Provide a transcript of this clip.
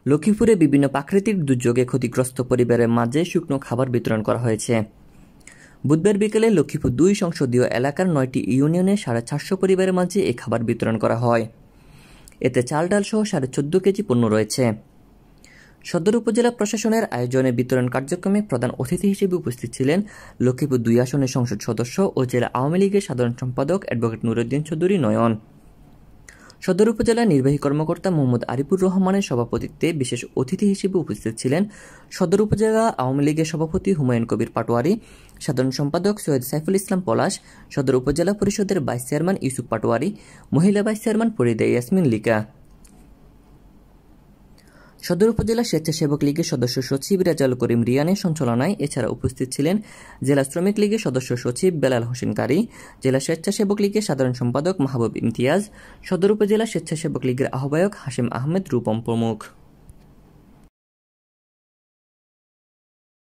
লক্ষ্মীপুরে বিভিন্ন প্রাকৃতিক দুর্যোগে ক্ষতিগ্রস্ত পরিবারের মাঝে শুকনো খাবার বিতরণ করা হয়েছে। বুধবার বিকেলে লক্ষ্মীপুর ২ সংসদীয় এলাকার ৯টি ইউনিয়নের ৪৫০ পরিবারের মাঝে এই খাবার বিতরণ করা হয়। এতে চাল ডাল সহ ১৪.৫ কেজি পণ্য রয়েছে। সদর উপজেলা প্রশাসনের আয়োজনে বিতরণ কার্যক্রমে প্রধান অতিথি হিসেবে উপস্থিত ছিলেন লক্ষ্মীপুর ২ আসনের সংসদ সদস্য ও জেলা আওয়ামী লীগের সাধারণ সম্পাদক অ্যাডভোকেট নুরুদ্দিন চৌধুরী নয়ন। সদর উপজেলা নির্বাহী কর্মকর্তা মোহাম্মদ আরিফুর রহমানের সভাপতিত্বে বিশেষ অতিথি হিসেবে উপস্থিত ছিলেন সদর উপজেলা আওয়ামী লীগের সভাপতি হুমায়ুন কবির পাটোয়ারি, সাধারণ সম্পাদক সৈয়দ সাইফুল ইসলাম পলাশ, সদর উপজেলা পরিষদের ভাইস চেয়ারম্যান ইউসুফ পাটোয়ারি, মহিলা ভাইস চেয়ারম্যান ফরিদা ইয়াসমিন লিকা। সদর উপজেলা স্বেচ্ছাসেবক লীগের সদস্য সচিব রেজাউল করিম রিয়ানের সঞ্চালনায় এছাড়া উপস্থিত ছিলেন জেলা শ্রমিক লীগের সদস্য সচিব বেলাল হোসেন কারি, জেলা স্বেচ্ছাসেবক লীগের সাধারণ সম্পাদক মাহবুব ইমতিয়াজ, সদর উপজেলা স্বেচ্ছাসেবক লীগের আহ্বায়ক হাশেম আহমেদ রূপম প্রমুখ।